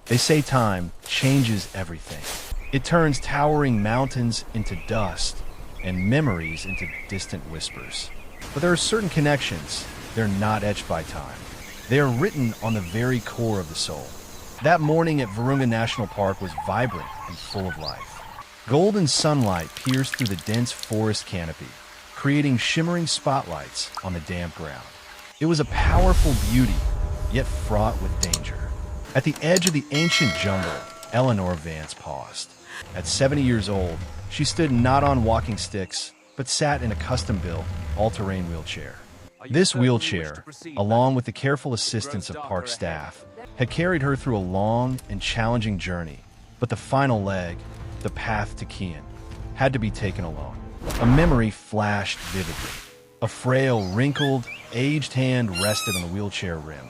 They say time changes everything. It turns towering mountains into dust and memories into distant whispers. But there are certain connections. They're not etched by time. They are written on the very core of the soul. That morning at Virunga National Park was vibrant and full of life. Golden sunlight pierced through the dense forest canopy, creating shimmering spotlights on the damp ground. It was a powerful beauty, yet fraught with danger. At the edge of the ancient jungle, Eleanor Vance paused. At 70 years old, she stood not on walking sticks, but sat in a custom-built, all-terrain wheelchair. This wheelchair, along with the careful assistance of park staff, had carried her through a long and challenging journey, but the final leg, the path to Kian, had to be taken alone. A memory flashed vividly. A frail, wrinkled, aged hand rested on the wheelchair rim,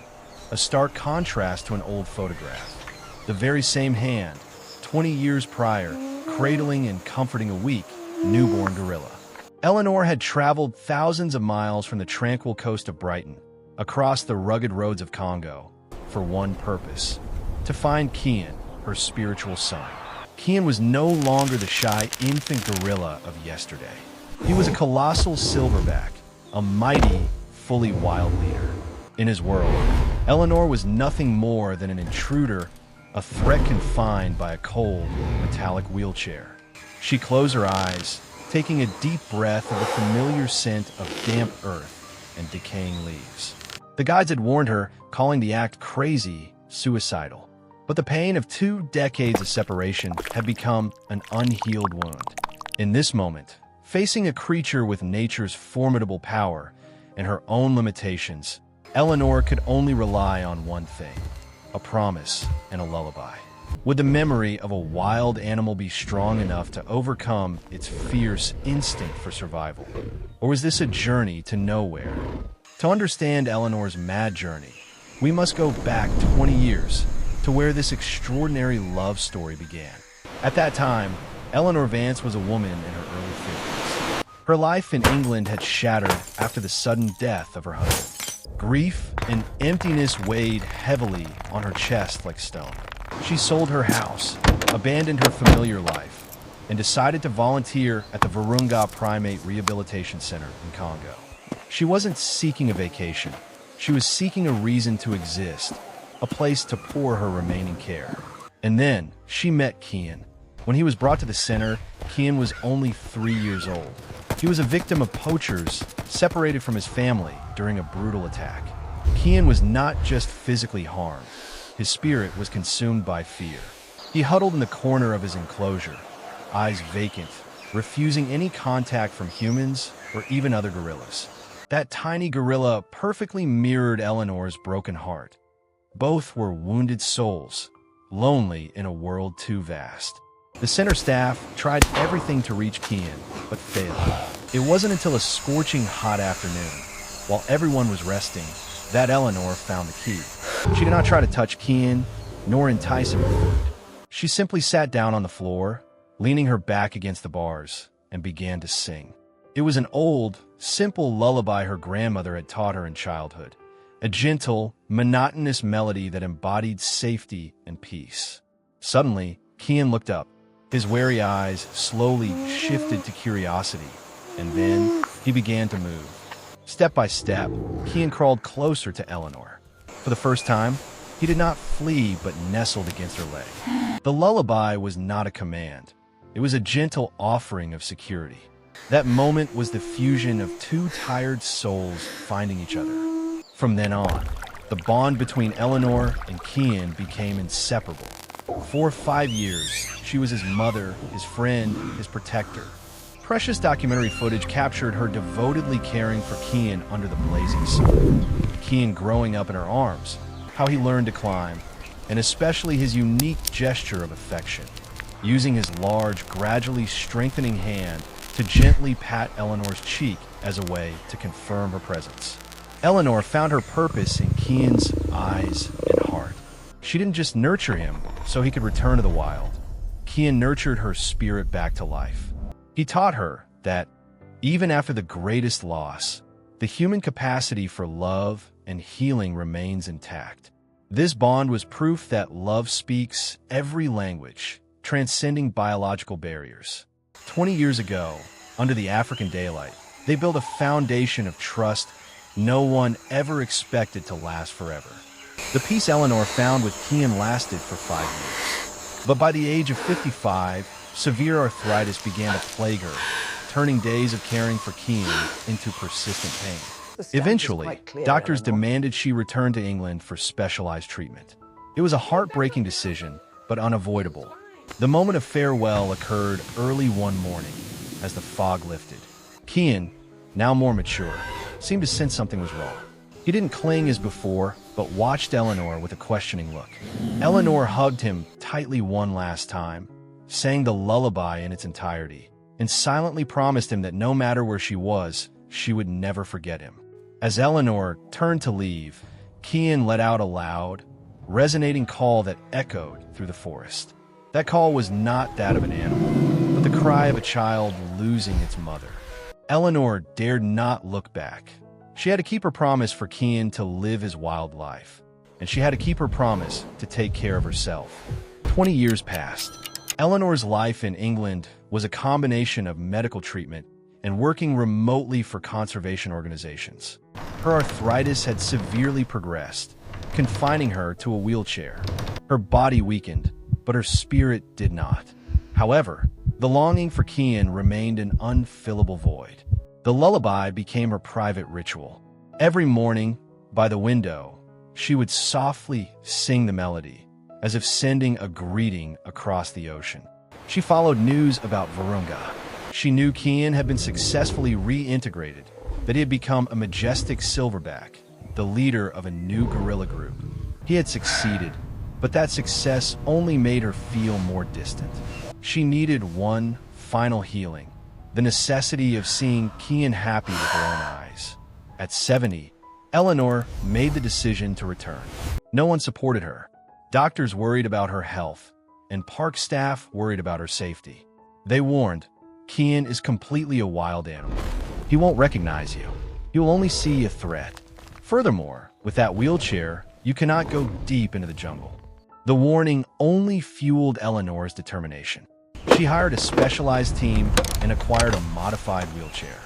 a stark contrast to an old photograph. The very same hand, 20 years prior, cradling and comforting a weak, newborn gorilla. Eleanor had traveled thousands of miles from the tranquil coast of Brighton, across the rugged roads of Congo, for one purpose: to find Kian, her spiritual son. Kian was no longer the shy infant gorilla of yesterday. He was a colossal silverback, a mighty, fully wild leader. In his world, Eleanor was nothing more than an intruder, a threat confined by a cold, metallic wheelchair. She closed her eyes, taking a deep breath of the familiar scent of damp earth and decaying leaves. The guides had warned her, calling the act crazy, suicidal. But the pain of 2 decades of separation had become an unhealed wound. In this moment, facing a creature with nature's formidable power and her own limitations, Eleanor could only rely on one thing: a promise and a lullaby. Would the memory of a wild animal be strong enough to overcome its fierce instinct for survival? Or was this a journey to nowhere? To understand Eleanor's mad journey, we must go back 20 years to where this extraordinary love story began. At that time, Eleanor Vance was a woman in her early 50s. Her life in England had shattered after the sudden death of her husband. Grief and emptiness weighed heavily on her chest like stone. She sold her house, abandoned her familiar life, and decided to volunteer at the Virunga Primate Rehabilitation Center in Congo. She wasn't seeking a vacation. She was seeking a reason to exist, a place to pour her remaining care. And then she met Kian. When he was brought to the center, Kian was only 3 years old. He was a victim of poachers, separated from his family during a brutal attack. Kian was not just physically harmed. His spirit was consumed by fear. He huddled in the corner of his enclosure, eyes vacant, refusing any contact from humans or even other gorillas. That tiny gorilla perfectly mirrored Eleanor's broken heart. Both were wounded souls, lonely in a world too vast. The center staff tried everything to reach Kian, but failed. It wasn't until a scorching hot afternoon, while everyone was resting, that Eleanor found the key. She did not try to touch Kian, nor entice him with food. She simply sat down on the floor, leaning her back against the bars, and began to sing. It was an old, simple lullaby her grandmother had taught her in childhood, a gentle, monotonous melody that embodied safety and peace. Suddenly, Kian looked up. His wary eyes slowly shifted to curiosity, and then he began to move. Step by step, Kian crawled closer to Eleanor. For the first time, he did not flee but nestled against her leg. The lullaby was not a command. It was a gentle offering of security. That moment was the fusion of 2 tired souls finding each other. From then on, the bond between Eleanor and Kian became inseparable. For 5 years, she was his mother, his friend, his protector. Precious documentary footage captured her devotedly caring for Kian under the blazing sun. Kian growing up in her arms, how he learned to climb, and especially his unique gesture of affection, using his large, gradually strengthening hand to gently pat Eleanor's cheek as a way to confirm her presence. Eleanor found her purpose in Kian's eyes and heart. She didn't just nurture him so he could return to the wild. Kian nurtured her spirit back to life. He taught her that, even after the greatest loss, the human capacity for love and healing remains intact. This bond was proof that love speaks every language, transcending biological barriers. 20 years ago, under the African daylight, they built a foundation of trust no one ever expected to last forever. The peace Eleanor found with Kian lasted for 5 years. But by the age of 55, severe arthritis began to plague her, turning days of caring for Kian into persistent pain. Eventually, doctors demanded she return to England for specialized treatment. It was a heartbreaking decision, but unavoidable. The moment of farewell occurred early one morning, as the fog lifted. Kian, now more mature, seemed to sense something was wrong. He didn't cling as before, but watched Eleanor with a questioning look. Eleanor hugged him tightly one last time, sang the lullaby in its entirety, and silently promised him that no matter where she was, she would never forget him. As Eleanor turned to leave, Kian let out a loud, resonating call that echoed through the forest. That call was not that of an animal, but the cry of a child losing its mother. Eleanor dared not look back. She had to keep her promise for Kian to live his wild life, and she had to keep her promise to take care of herself. 20 years passed. Eleanor's life in England was a combination of medical treatment and working remotely for conservation organizations. Her arthritis had severely progressed, confining her to a wheelchair. Her body weakened, but her spirit did not. However, the longing for Kian remained an unfillable void. The lullaby became her private ritual. Every morning, by the window, she would softly sing the melody, as if sending a greeting across the ocean. She followed news about Virunga. She knew Kian had been successfully reintegrated, that he had become a majestic silverback, the leader of a new guerrilla group. He had succeeded, but that success only made her feel more distant. She needed one final healing, the necessity of seeing Kian happy with her own eyes. At 70, Eleanor made the decision to return. No one supported her. Doctors worried about her health, and park staff worried about her safety. They warned, Kian is completely a wild animal. He won't recognize you. He will only see a threat. Furthermore, with that wheelchair, you cannot go deep into the jungle. The warning only fueled Eleanor's determination. She hired a specialized team and acquired a modified wheelchair.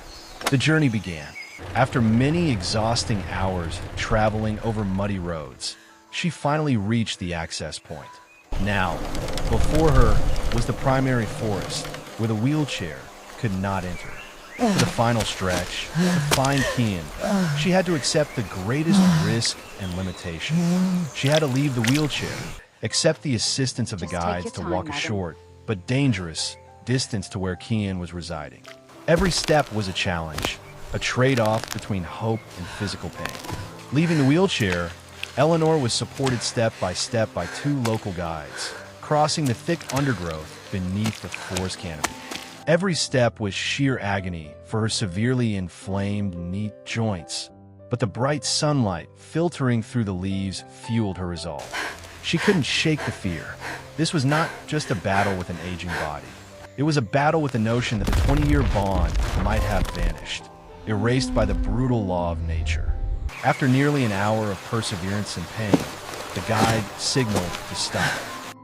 The journey began. After many exhausting hours traveling over muddy roads, she finally reached the access point. Now, before her was the primary forest, where the wheelchair could not enter. For the final stretch, to find Kian, she had to accept the greatest risk and limitation. She had to leave the wheelchair, accept the assistance of the guides to walk a short, but dangerous, distance to where Kian was residing. Every step was a challenge, a trade-off between hope and physical pain. Leaving the wheelchair, Eleanor was supported step by 2 local guides, crossing the thick undergrowth beneath the forest canopy. Every step was sheer agony for her severely inflamed knee joints, but the bright sunlight filtering through the leaves fueled her resolve. She couldn't shake the fear. This was not just a battle with an aging body. It was a battle with the notion that the 20-year bond might have vanished, erased by the brutal law of nature. After nearly an hour of perseverance and pain, the guide signaled to stop.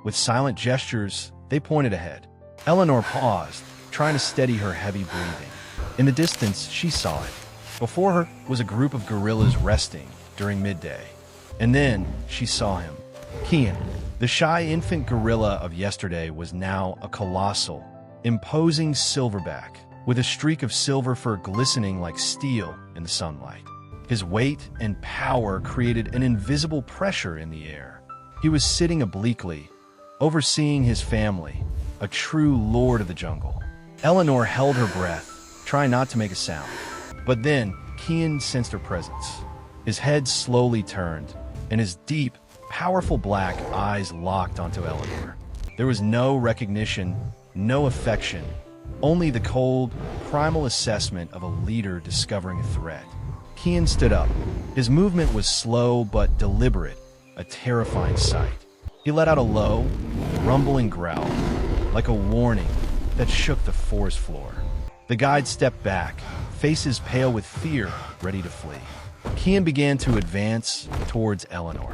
With silent gestures, they pointed ahead. Eleanor paused, trying to steady her heavy breathing. In the distance, she saw it. Before her was a group of gorillas resting during midday. And then she saw him. Kian, the shy infant gorilla of yesterday, was now a colossal, imposing silverback, with a streak of silver fur glistening like steel in the sunlight. His weight and power created an invisible pressure in the air. He was sitting obliquely, overseeing his family, a true lord of the jungle. Eleanor held her breath, trying not to make a sound. But then, Kian sensed her presence. His head slowly turned, and his deep, powerful black eyes locked onto Eleanor. There was no recognition, no affection, only the cold, primal assessment of a leader discovering a threat. Kian stood up. His movement was slow but deliberate, a terrifying sight. He let out a low, rumbling growl, like a warning that shook the forest floor. The guide stepped back, faces pale with fear, ready to flee. Kian began to advance towards Eleanor.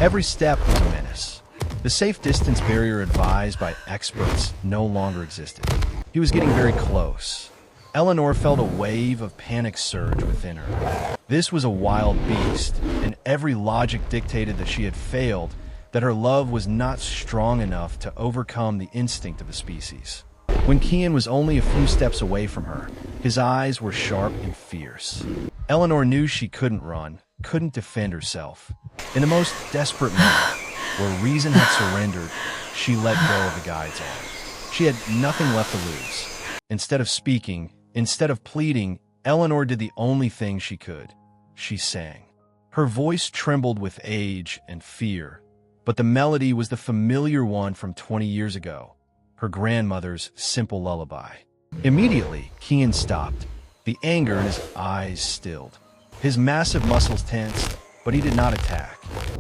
Every step was a menace. The safe distance barrier advised by experts no longer existed. He was getting very close. Eleanor felt a wave of panic surge within her. This was a wild beast, and every logic dictated that she had failed, that her love was not strong enough to overcome the instinct of the species. When Kian was only a few steps away from her, his eyes were sharp and fierce. Eleanor knew she couldn't run, couldn't defend herself. In the most desperate moment, where reason had surrendered, she let go of the guide's arm. She had nothing left to lose. Instead of speaking, instead of pleading, Eleanor did the only thing she could. She sang. Her voice trembled with age and fear, but the melody was the familiar one from 20 years ago, her grandmother's simple lullaby. Immediately, Kian stopped, the anger in his eyes stilled. His massive muscles tensed, but he did not attack.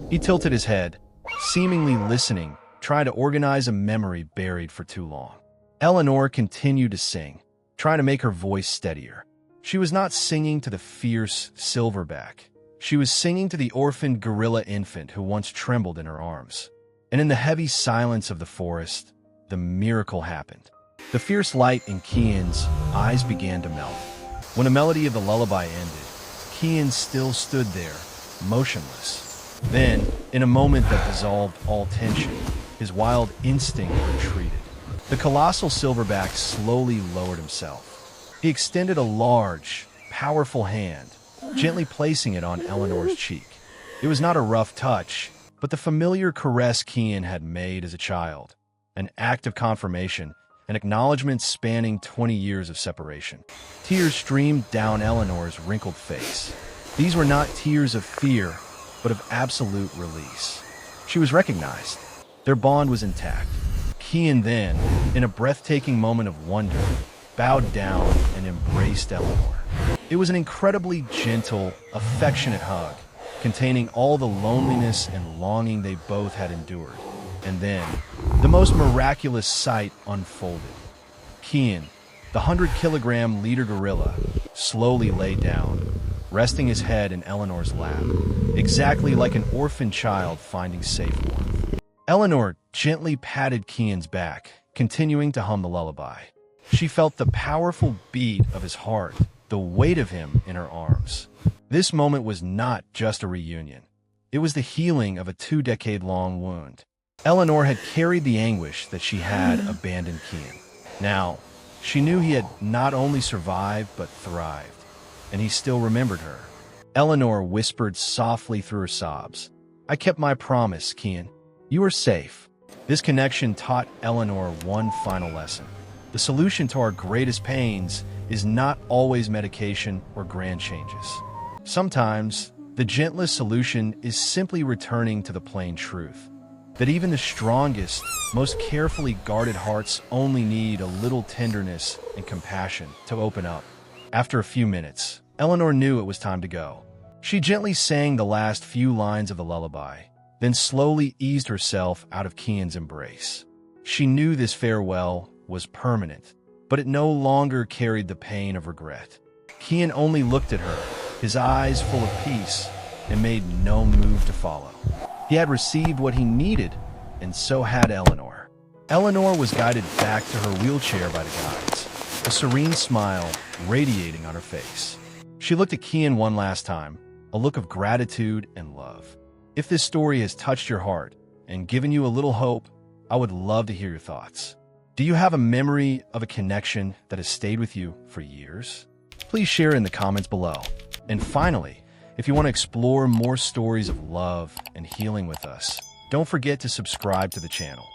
He tilted his head, seemingly listening, trying to organize a memory buried for too long. Eleanor continued to sing, trying to make her voice steadier. She was not singing to the fierce silverback. She was singing to the orphaned gorilla infant who once trembled in her arms. And in the heavy silence of the forest, the miracle happened. The fierce light in Kian's eyes began to melt. When the melody of the lullaby ended, Kian still stood there, motionless. Then, in a moment that dissolved all tension, his wild instinct retreated. The colossal silverback slowly lowered himself. He extended a large, powerful hand, gently placing it on Eleanor's cheek. It was not a rough touch, but the familiar caress Kian had made as a child. An act of confirmation, an acknowledgement spanning 20 years of separation. Tears streamed down Eleanor's wrinkled face. These were not tears of fear, but of absolute release. She was recognized. Their bond was intact. Kian then, in a breathtaking moment of wonder, bowed down and embraced Eleanor. It was an incredibly gentle, affectionate hug, containing all the loneliness and longing they both had endured. And then, the most miraculous sight unfolded. Kian, the 100-kilogram leader gorilla, slowly lay down, resting his head in Eleanor's lap, exactly like an orphaned child finding safe warmth. Eleanor gently patted Kian's back, continuing to hum the lullaby. She felt the powerful beat of his heart, the weight of him in her arms. This moment was not just a reunion. It was the healing of a 2-decade-long wound. Eleanor had carried the anguish that she had abandoned Kian. Now, she knew he had not only survived but thrived, and he still remembered her. Eleanor whispered softly through her sobs, "I kept my promise, Kian. You are safe." This connection taught Eleanor one final lesson. The solution to our greatest pains is not always medication or grand changes. Sometimes, the gentlest solution is simply returning to the plain truth, that even the strongest, most carefully guarded hearts only need a little tenderness and compassion to open up. After a few minutes, Eleanor knew it was time to go. She gently sang the last few lines of the lullaby, then slowly eased herself out of Kian's embrace. She knew this farewell was permanent, but it no longer carried the pain of regret. Kian only looked at her, his eyes full of peace, and made no move to follow. He had received what he needed, and so had Eleanor. Eleanor was guided back to her wheelchair by the guides, a serene smile radiating on her face. She looked at Kian one last time, a look of gratitude and love. If this story has touched your heart and given you a little hope, I would love to hear your thoughts. Do you have a memory of a connection that has stayed with you for years? Please share in the comments below. And finally, if you want to explore more stories of love and healing with us, don't forget to subscribe to the channel.